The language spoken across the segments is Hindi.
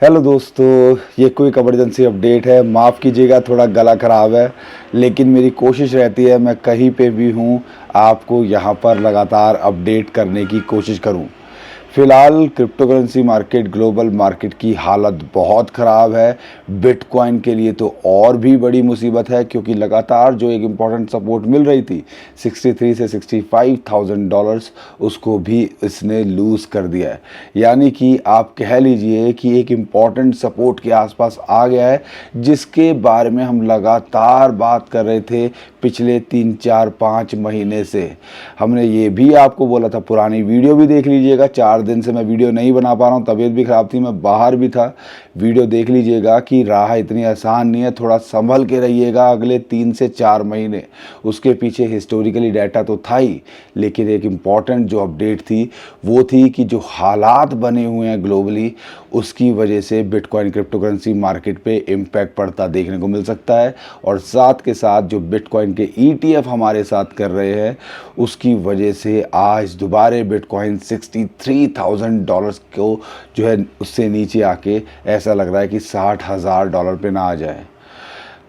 हेलो दोस्तों, ये कोई इमरजेंसी अपडेट है। माफ़ कीजिएगा, थोड़ा गला ख़राब है, लेकिन मेरी कोशिश रहती है मैं कहीं पे भी हूँ आपको यहाँ पर लगातार अपडेट करने की कोशिश करूँ। फ़िलहाल crypto currency market, global market की हालत बहुत ख़राब है। बिटकॉइन के लिए तो और भी बड़ी मुसीबत है, क्योंकि लगातार जो एक इम्पॉर्टेंट सपोर्ट मिल रही थी 63 से $65,000, उसको भी इसने लूज़ कर दिया है। यानी कि आप कह लीजिए कि एक इम्पॉर्टेंट सपोर्ट के आसपास आ गया है, जिसके बारे में हम लगातार बात कर रहे थे पिछले 3 4 5 महीने से। हमने ये भी आपको बोला था, पुरानी वीडियो भी देख लीजिएगा। 4 दिन से मैं वीडियो नहीं बना पा रहा हूँ, तबीयत भी ख़राब थी, मैं बाहर भी था। वीडियो देख लीजिएगा कि राह इतनी आसान नहीं है, थोड़ा संभल के रहिएगा अगले 3 से 4 महीने। उसके पीछे हिस्टोरिकली डाटा तो था ही, लेकिन एक इम्पॉर्टेंट जो अपडेट थी वो थी कि जो हालात बने हुए हैं ग्लोबली, उसकी वजह से बिटकॉइन क्रिप्टो करेंसी मार्केट पे इम्पैक्ट पड़ता देखने को मिल सकता है। और साथ के साथ जो बिटकॉइन के ETF हमारे साथ कर रहे हैं, उसकी वजह से आज दोबारा बिटकॉइन $63,000 को जो है उससे नीचे आके ऐसा लग रहा है कि $60,000 पे ना आ जाए।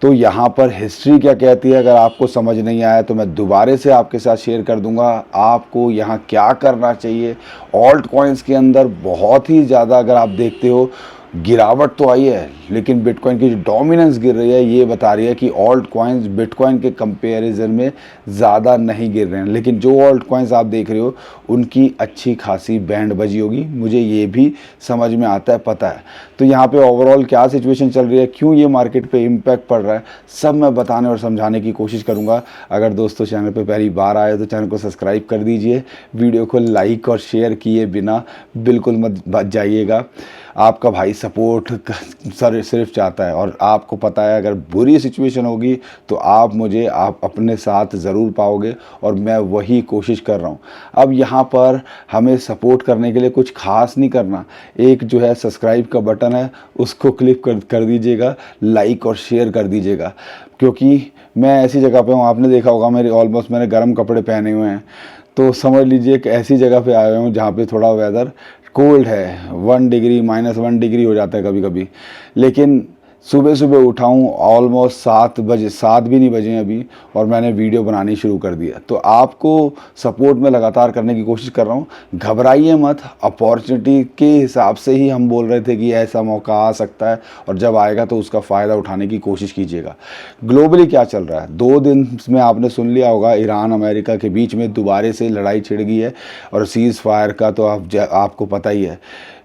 तो यहाँ पर हिस्ट्री क्या कहती है, अगर आपको समझ नहीं आया तो मैं दोबारा से आपके साथ शेयर कर दूंगा आपको यहाँ क्या करना चाहिए। ऑल्ट कॉइन्स के अंदर बहुत ही ज़्यादा अगर आप देखते हो गिरावट तो आई है, लेकिन बिटकॉइन की जो डोमिनेंस गिर रही है ये बता रही है कि ऑल्ट कॉइन्स बिटकॉइन के कंपैरिजन में ज़्यादा नहीं गिर रहे हैं। लेकिन जो ऑल्ट कॉइन्स आप देख रहे हो उनकी अच्छी खासी बैंड बजी होगी, मुझे ये भी समझ में आता है, पता है। तो यहाँ पे ओवरऑल क्या सिचुएशन चल रही है, क्यों ये मार्केट पे इम्पैक्ट पड़ रहा है, सब मैं बताने और समझाने की कोशिश करूँगा। अगर दोस्तों चैनल पे पहली बार आए तो चैनल को सब्सक्राइब कर दीजिए, वीडियो को लाइक और शेयर किए बिना बिल्कुल मत जाइएगा। आपका भाई सपोर्ट सिर्फ चाहता है, और आपको पता है अगर बुरी सिचुएशन होगी तो आप अपने साथ ज़रूर पाओगे, और मैं वही कोशिश कर रहा हूँ। अब यहाँ पर हमें सपोर्ट करने के लिए कुछ खास नहीं करना, एक जो है सब्सक्राइब का बटन है उसको क्लिक कर दीजिएगा, लाइक और शेयर कर दीजिएगा। क्योंकि मैं ऐसी जगह पे हूँ, आपने देखा होगा मैंने गर्म कपड़े पहने हुए हैं, तो समझ लीजिए कि ऐसी जगह पे आए हुए हूँ जहाँ पे थोड़ा वेदर कोल्ड है, 1 डिग्री -1 डिग्री हो जाता है कभी कभी। लेकिन सुबह सुबह उठा हूँ, ऑलमोस्ट 7 बजे, 7 भी नहीं बजे अभी, और मैंने वीडियो बनानी शुरू कर दिया। तो आपको सपोर्ट में लगातार करने की कोशिश कर रहा हूँ, घबराइए मत। अपॉर्चुनिटी के हिसाब से ही हम बोल रहे थे कि ऐसा मौका आ सकता है, और जब आएगा तो उसका फ़ायदा उठाने की कोशिश कीजिएगा। ग्लोबली क्या चल रहा है, 2 दिन में आपने सुन लिया होगा ईरान अमेरिका के बीच में दोबारा से लड़ाई छिड़ गई है, और सीज़ फायर का तो आपको पता ही है।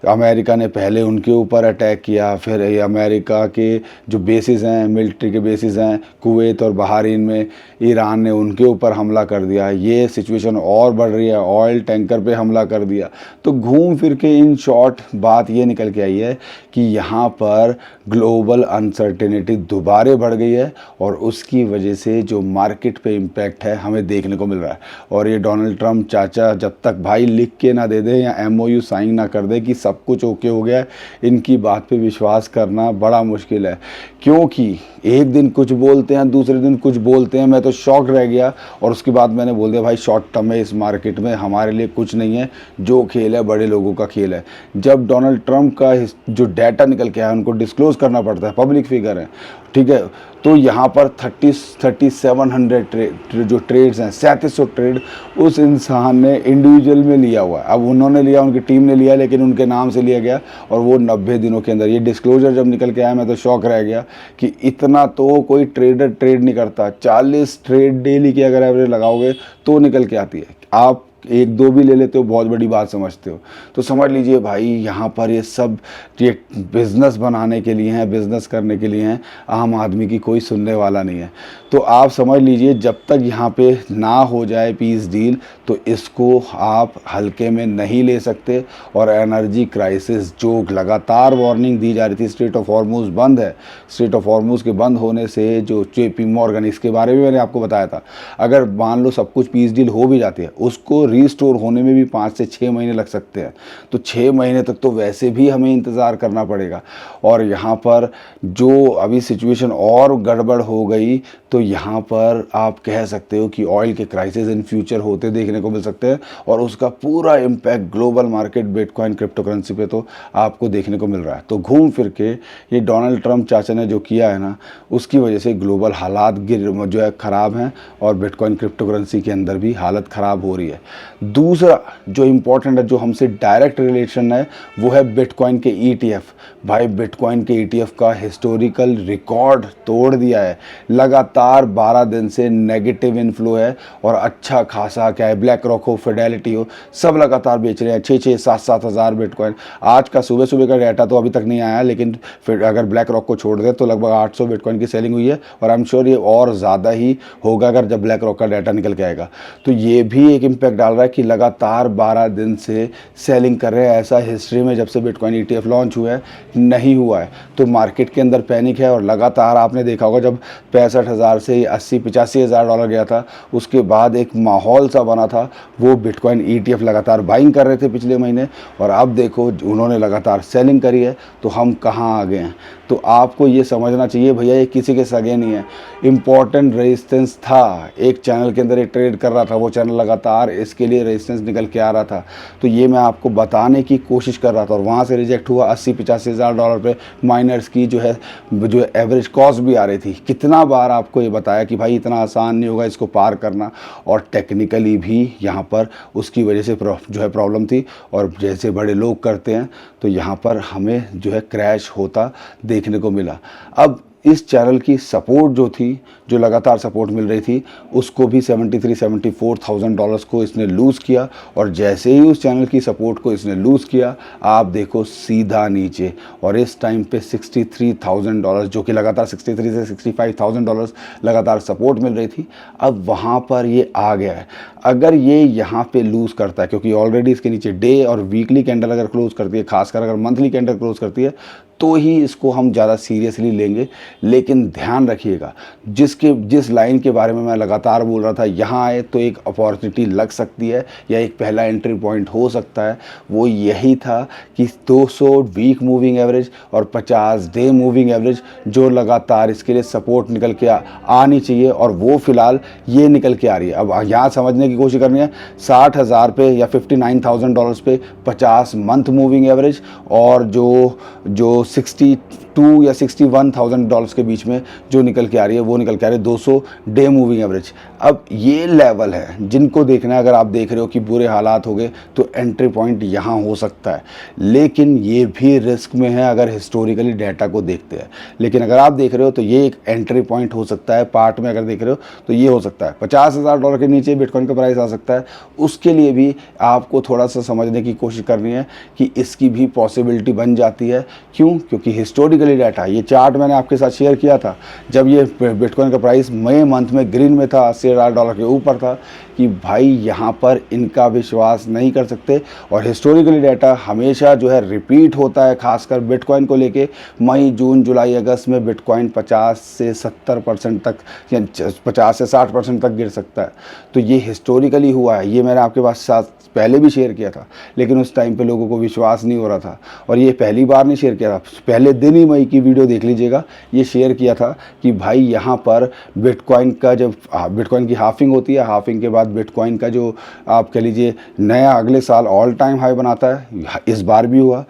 अमेरिका ने पहले उनके ऊपर अटैक किया, फिर अमेरिका के जो बेसिस हैं, मिलिट्री के बेसिस हैं कुवैत और बहरीन में, ईरान ने उनके ऊपर हमला कर दिया। ये सिचुएशन और बढ़ रही है, ऑयल टैंकर पे हमला कर दिया। तो घूम फिर के इन शॉर्ट बात ये निकल के आई है कि यहाँ पर ग्लोबल अनसर्टेनिटी दोबारा बढ़ गई है, और उसकी वजह से जो मार्केट पे इम्पैक्ट है हमें देखने को मिल रहा है। और ये डोनाल्ड ट्रम्प चाचा जब तक भाई लिख के ना दे दे या MOU साइन ना कर दे कि सब कुछ ओके हो गया है, इनकी बात पे विश्वास करना बड़ा मुश्किल है। क्योंकि एक दिन कुछ बोलते हैं, दूसरे दिन कुछ बोलते हैं। मैं तो शॉक रह गया, और उसके बाद मैंने बोल दिया भाई शॉर्ट टर्म है इस मार्केट में, हमारे लिए कुछ नहीं है, जो खेल है बड़े लोगों का खेल है। जब डोनाल्ड ट्रम्प का जो डाटा निकल के आया उनको डिस्क्लोज करना पड़ता है, पब्लिक फिगर है, ठीक है। तो यहाँ पर 3700 जो ट्रेड्स हैं, 3700 ट्रेड उस इंसान ने इंडिविजुअल में लिया हुआ है। अब उन्होंने लिया, उनकी टीम ने लिया, लेकिन उनके नाम से लिया गया, और वो 90 दिनों के अंदर ये डिस्क्लोजर जब निकल के आया मैं तो शॉक रह गया कि इतना तो कोई ट्रेडर ट्रेड नहीं करता। 40 ट्रेड डेली की अगर एवरेज लगाओगे तो निकल के आती है। आप 1 2 भी ले लेते हो, बहुत बड़ी बात समझते हो। तो समझ लीजिए भाई यहाँ पर ये सब ये बिज़नेस बनाने के लिए हैं, बिज़नेस करने के लिए हैं, आम आदमी की कोई सुनने वाला नहीं है। तो आप समझ लीजिए जब तक यहाँ पे ना हो जाए पीस डील, तो इसको आप हल्के में नहीं ले सकते। और एनर्जी क्राइसिस जो लगातार वार्निंग दी जा रही थी, स्ट्रेट ऑफ हॉर्मुज़ बंद है, स्ट्रेट ऑफ हॉर्मुज़ के बंद होने से जो JP मॉर्गन, इसके बारे में मैंने आपको बताया था, अगर मान लो सब कुछ पीस डील हो भी जाती है, उसको रीस्टोर होने में भी 5 से 6 महीने लग सकते हैं। तो 6 महीने तक तो वैसे भी हमें इंतज़ार करना पड़ेगा। और यहाँ पर जो अभी सिचुएशन और गड़बड़ हो गई तो यहाँ पर आप कह सकते हो कि ऑयल के क्राइसिस इन फ्यूचर होते देखने को मिल सकते हैं, और उसका पूरा impact global market bitcoin crypto currency पे तो आपको देखने को मिल रहा है। तो घूम फिर के ये डोनाल्ड ट्रंप चाचा ने जो किया है ना, उसकी वजह से ग्लोबल हालात जो है ख़राब हैं, और बिटकॉइन क्रिप्टो करेंसी के अंदर भी हालत ख़राब हो रही है। दूसरा जो इम्पोर्टेंट है, जो हमसे डायरेक्ट रिलेशन है, वो है बिटकॉइन के ETF। भाई बिटकॉइन के ETF का हिस्टोरिकल रिकॉर्ड तोड़ दिया है। लगातार 12 दिन से नेगेटिव इनफ्लो है, और अच्छा खासा क्या है, ब्लैक रॉक हो, फिडेलिटी हो, सब लगातार बेच रहे हैं 6-6, 7-7 हज़ार बिटकॉइन। आज का सुबह सुबह का डाटा तो अभी तक नहीं आया, लेकिन फिर अगर ब्लैक रॉक को छोड़ दें तो लगभग 800 बिटकॉइन की सेलिंग हुई है, और आई एम श्योर ये और ज़्यादा ही होगा अगर जब ब्लैक रॉक का डाटा निकल के आएगा। तो ये भी एक इम्पैक्ट डाल रहा है कि लगातार 12 दिन से सेलिंग कर रहे हैं। ऐसा हिस्ट्री में जब से बिटकॉइन ETF लॉन्च हुआ है नहीं हुआ है। तो मार्केट के अंदर पैनिक है, और लगातार आपने देखा होगा जब 65,000 से 80-85 हज़ार डॉलर गया था, उसके बाद एक माहौल सा बना था। वो बिटकॉइन ETF लगातार बाइंग कर रहे थे पिछले महीने, और अब देखो उन्होंने लगातार सेलिंग करी है। तो हम कहाँ आ गए हैं? तो आपको ये समझना चाहिए भैया, ये किसी के सगे नहीं है। इम्पॉर्टेंट रेजिस्टेंस था, एक चैनल के अंदर एक ट्रेड कर रहा था, वो चैनल लगातार इसके लिए रेजिस्टेंस निकल के आ रहा था। तो ये मैं आपको बताने की कोशिश कर रहा था, और वहाँ से रिजेक्ट हुआ 80-85 हज़ार डॉलर पे माइनर्स की जो एवरेज कॉस्ट भी आ रही थी। कितना बार आपको ये बताया कि भाई इतना आसान नहीं होगा इसको पार करना, और टेक्निकली भी यहाँ पर उसकी वजह से जो है प्रॉब्लम थी। और जैसे बड़े लोग करते हैं तो यहाँ पर हमें जो है क्रैश होता देखने को मिला। अब इस चैनल की सपोर्ट जो थी, जो लगातार सपोर्ट मिल रही थी, उसको भी 73-74,000 डॉलर्स को इसने लूज़ किया। और जैसे ही उस चैनल की सपोर्ट को इसने लूज़ किया, आप देखो सीधा नीचे, और इस टाइम पे 63,000 डॉलर्स, जो कि लगातार 63 से 65,000 डॉलर्स लगातार सपोर्ट मिल रही थी, अब वहाँ पर ये आ गया है। अगर ये यहाँ पे लूज़ करता है, क्योंकि ऑलरेडी इसके नीचे डे और वीकली कैंडल अगर क्लोज करती है, खासकर अगर मंथली कैंडल क्लोज करती है, तो ही इसको हम ज़्यादा सीरियसली लेंगे। लेकिन ध्यान रखिएगा, जिस लाइन के बारे में मैं लगातार बोल रहा था, यहाँ आए तो एक अपॉर्चुनिटी लग सकती है, या एक पहला एंट्री पॉइंट हो सकता है। वो यही था कि 200 वीक मूविंग एवरेज और 50 डे मूविंग एवरेज जो लगातार इसके लिए सपोर्ट निकल के आनी चाहिए, और वो फ़िलहाल ये निकल के आ रही है। अब यहाँ समझने की कोशिश करनी है, 60,000 पे या 59,000 डॉलर्स पे 50 मंथ मूविंग एवरेज, और जो 62 या 61,000 डॉलर्स के बीच में जो निकल के आ रही है, वो निकल के आ रही है 200 डे मूविंग एवरेज। अब ये लेवल है जिनको देखना है। अगर आप देख रहे हो कि बुरे हालात हो गए तो एंट्री पॉइंट यहाँ हो सकता है, लेकिन ये भी रिस्क में है अगर हिस्टोरिकली डाटा को देखते हैं। लेकिन अगर आप देख रहे हो तो ये एक एंट्री पॉइंट हो सकता है। पार्ट में अगर देख रहे हो तो ये हो सकता है 50,000 डॉलर के नीचे बिटकॉइन का प्राइस आ सकता है। उसके लिए भी आपको थोड़ा सा समझने की कोशिश करनी है कि इसकी भी पॉसिबिलिटी बन जाती है। क्यों? क्योंकि हिस्टोरिकली डाटा, ये चार्ट मैंने आपके साथ शेयर किया था जब ये बिटकॉइन का प्राइस मई मंथ में ग्रीन में था, 80,000 डॉलर के ऊपर था, कि भाई यहाँ पर इनका विश्वास नहीं कर सकते। और हिस्टोरिकली डाटा हमेशा जो है रिपीट होता है, खासकर बिटकॉइन को लेके। मई, जून, जुलाई, अगस्त में बिटकॉइन 50 से 70% तक या 50 से 60% तक गिर सकता है। तो ये हिस्टोरिकली हुआ है। ये मैंने आपके पास साथ पहले भी शेयर किया था, लेकिन उस टाइम पे लोगों को विश्वास नहीं हो रहा था। और ये पहली बार नहीं शेयर किया था, पहले दिन ही मई की वीडियो देख लीजिएगा, ये शेयर किया था कि भाई यहाँ पर बिटकॉइन का जब बिटकॉइन की हाफिंग होती है, हाफिंग के बाद बिटकॉइन का जो आप कह लीजिए नया अगले साल ऑल टाइम हाई बनाता है, इस बार भी हुआ।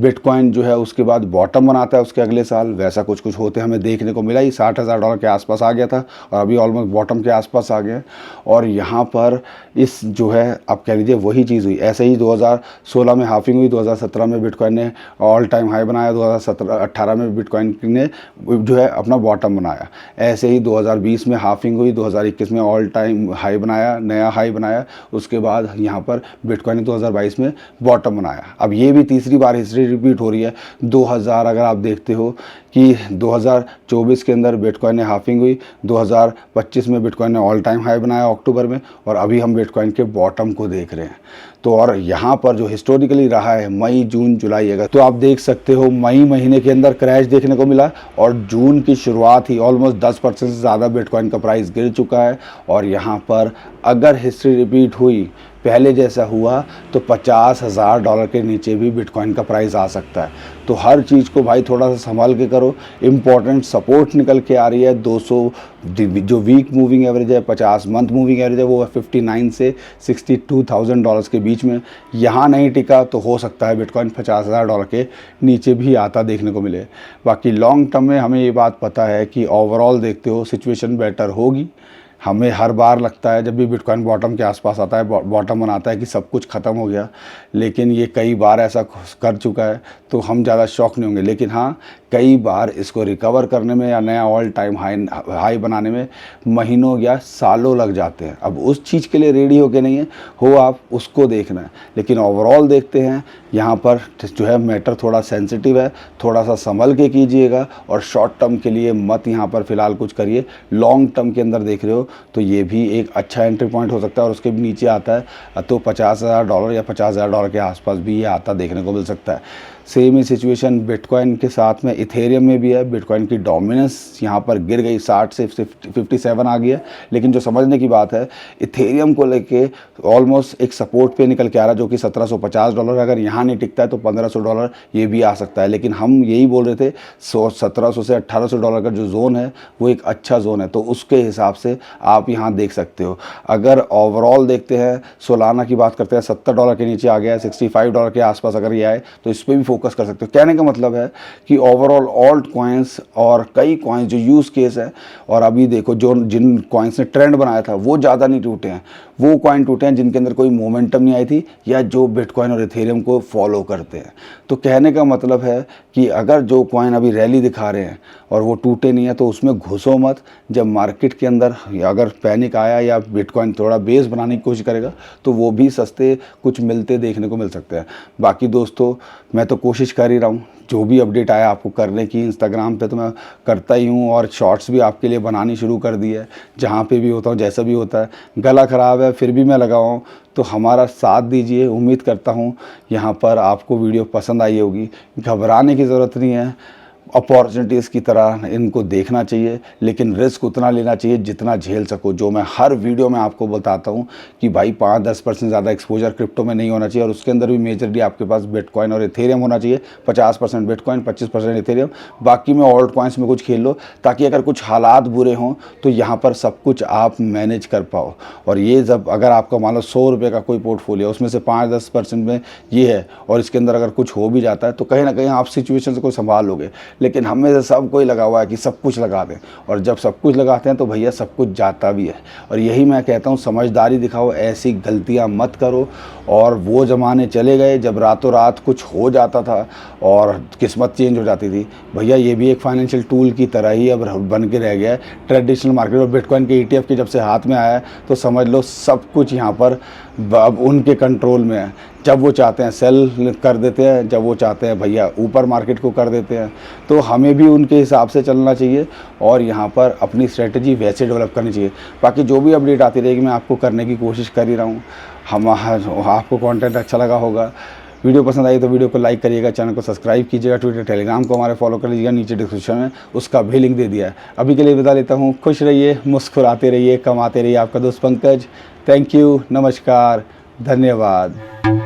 बिटकॉइन जो है उसके बाद बॉटम बनाता है उसके अगले साल, वैसा कुछ होते हमें देखने को मिला। ही 60,000 डॉलर के आसपास आ गया था, और अभी ऑलमोस्ट बॉटम के आसपास आ गया। और यहाँ पर इस जो है आप कह लीजिए वही चीज़ हुई। ऐसे ही 2016 में हाफिंग हुई, 2017 में बिटकॉइन ने ऑल टाइम हाई बनाया, 2017-18 में बिटकॉइन ने जो है अपना बॉटम बनाया। ऐसे ही 2020 में हाफिंग हुई, 2021 में ऑल टाइम हाई बनाया, नया हाई बनाया। उसके बाद यहाँ पर बिटकॉइन ने 2022 में बॉटम बनाया। अब ये भी तीसरी बार हिस्ट्री रिपीट हो रही है। 2000 अगर आप देखते हो कि 2024 के अंदर बिटकॉइन ने हाफिंग हुई, 2025 में बिटकॉइन ने ऑल टाइम हाई बनाया अक्टूबर में, और अभी हम बिटकॉइन के बॉटम को देख रहे हैं। तो और यहाँ पर जो हिस्टोरिकली रहा है मई, जून, जुलाई, अगस्त, तो आप देख सकते हो मई महीने के अंदर क्रैश देखने को मिला, और जून की शुरुआत ही ऑलमोस्ट 10% से ज़्यादा बिटकॉइन का प्राइस गिर चुका है। और यहाँ पर अगर हिस्ट्री रिपीट हुई पहले जैसा हुआ तो $50,000 के नीचे भी बिटकॉइन का प्राइस आ सकता है। तो हर चीज़ को भाई थोड़ा सा संभाल के करो। इम्पॉर्टेंट सपोर्ट निकल के आ रही है 200, जो वीक मूविंग एवरेज है, 50 मंथ मूविंग एवरेज है, वो है 59 से $62,000 के बीच में। यहाँ नहीं टिका तो हो सकता है बिटकॉइन $50,000 के नीचे भी आता देखने को मिले। बाकी लॉन्ग टर्म में हमें ये बात पता है कि ओवरऑल देखते हो सिचुएशन बेटर होगी। हमें हर बार लगता है जब भी बिटकॉइन बॉटम के आसपास आता है, बॉटम बनाता है कि सब कुछ ख़त्म हो गया, लेकिन ये कई बार ऐसा कर चुका है तो हम ज़्यादा शॉक नहीं होंगे। लेकिन हाँ, कई बार इसको रिकवर करने में या नया ऑल टाइम हाई बनाने में महीनों या सालों लग जाते हैं। अब उस चीज़ के लिए रेडी हो के नहीं है हो आप, उसको देखना है। लेकिन ओवरऑल देखते हैं यहाँ पर जो है मैटर थोड़ा सेंसिटिव है, थोड़ा सा संभल के कीजिएगा और शॉर्ट टर्म के लिए मत यहाँ पर फ़िलहाल कुछ करिए। लॉन्ग टर्म के अंदर देख रहे हो तो ये भी एक अच्छा एंट्री पॉइंट हो सकता है और उसके भी नीचे आता है तो $50,000 या $50,000 के आसपास भी ये आता देखने को मिल सकता है। सेम ही सिचुएशन बिटकॉइन के साथ में इथेरियम में भी है। बिटकॉइन की डोमिनेंस यहाँ पर गिर गई, 60 से 57 आ गई है। लेकिन जो समझने की बात है, इथेरियम को लेके ऑलमोस्ट एक सपोर्ट पे निकल के आ रहा है जो कि $1750। अगर यहाँ नहीं टिकता है तो $1500 ये भी आ सकता है। लेकिन हम यही बोल रहे थे 1700 से $1800 का जो जोन है वो एक अच्छा जोन है, तो उसके हिसाब से आप यहाँ देख सकते हो। अगर ओवरऑल देखते हैं, सोलाना की बात करते हैं, $70 के नीचे आ गया है, $65 के आसपास अगर ये आए तो इस पर भी फोकस कर सकते हो। कहने का मतलब है कि ओवरऑल ऑल्ट कॉइन्स और कई कॉइन्स जो यूज़ केस है, और अभी देखो जो जिन कॉइन्स ने ट्रेंड बनाया था वो ज़्यादा नहीं टूटे हैं, वो कॉइन टूटे हैं जिनके अंदर कोई मोमेंटम नहीं आई थी या जो बिटकॉइन और इथेरियम को फॉलो करते हैं। तो कहने का मतलब है कि अगर जो कॉइन अभी रैली दिखा रहे हैं और वो टूटे नहीं है तो उसमें घुसो मत। जब मार्केट के अंदर अगर पैनिक आया या बिटकॉइन थोड़ा बेस बनाने की कोशिश करेगा तो वो भी सस्ते कुछ मिलते देखने को मिल सकते हैं। बाकी दोस्तों, मैं तो कोशिश कर ही रहा हूँ जो भी अपडेट आया आपको करने की। इंस्टाग्राम पे तो मैं करता ही हूँ और शॉर्ट्स भी आपके लिए बनानी शुरू कर दी है। जहाँ पे भी होता हूँ, जैसा भी होता है, गला ख़राब है फिर भी मैं लगा हूँ, तो हमारा साथ दीजिए। उम्मीद करता हूँ यहाँ पर आपको वीडियो पसंद आई होगी। घबराने की ज़रूरत नहीं है, अपॉर्चुनिटीज़ की तरह इनको देखना चाहिए, लेकिन रिस्क उतना लेना चाहिए जितना झेल सको। जो मैं हर वीडियो में आपको बताता हूँ कि भाई 5-10% ज़्यादा एक्सपोजर क्रिप्टो में नहीं होना चाहिए, और उसके अंदर भी मेजरली आपके पास बिटकॉइन और इथेरियम होना चाहिए। 50% बिटकॉइन, 25% इथेरियम, बाकी में ऑल्ट कॉइन्स में कुछ खेल लो, ताकि अगर कुछ हालात बुरे हों तो यहाँ पर सब कुछ आप मैनेज कर पाओ। और ये जब अगर आपका मान लो ₹100 का कोई पोर्टफोलियो, उसमें से 5-10% में ये है और इसके अंदर अगर कुछ हो भी जाता है तो कहीं ना कहीं आप सिचुएशन को संभाल लोगे। लेकिन हम में से सब कोई लगा हुआ है कि सब कुछ लगा दें, और जब सब कुछ लगाते हैं तो भैया सब कुछ जाता भी है। और यही मैं कहता हूँ, समझदारी दिखाओ, ऐसी गलतियाँ मत करो। और वो ज़माने चले गए जब रातों रात कुछ हो जाता था और किस्मत चेंज हो जाती थी। भैया ये भी एक फाइनेंशियल टूल की तरह ही अब बन के रह गया है ट्रेडिशनल मार्केट। और बिटकॉइन के ETF के जब से हाथ में आया है तो समझ लो सब कुछ यहाँ पर अब उनके कंट्रोल में है। जब वो चाहते हैं सेल कर देते हैं, जब वो चाहते हैं भैया ऊपर मार्केट को कर देते हैं। तो हमें भी उनके हिसाब से चलना चाहिए और यहाँ पर अपनी स्ट्रेटजी वैसे डेवलप करनी चाहिए। बाकी जो भी अपडेट आती रहेगी मैं आपको करने की कोशिश कर ही रहा हूँ। आपको कंटेंट अच्छा लगा होगा, वीडियो पसंद आई तो वीडियो को लाइक करिएगा, चैनल को सब्सक्राइब कीजिएगा, ट्विटर टेलीग्राम को हमारे फॉलो कर लीजिएगा, नीचे डिस्क्रिप्शन में उसका भी लिंक दे दिया है। अभी के लिए विदा लेता हूँ। खुश रहिए, मुस्कुराते रहिए, कमाते रहिए। आपका दोस्त पंकज। थैंक यू, नमस्कार, धन्यवाद।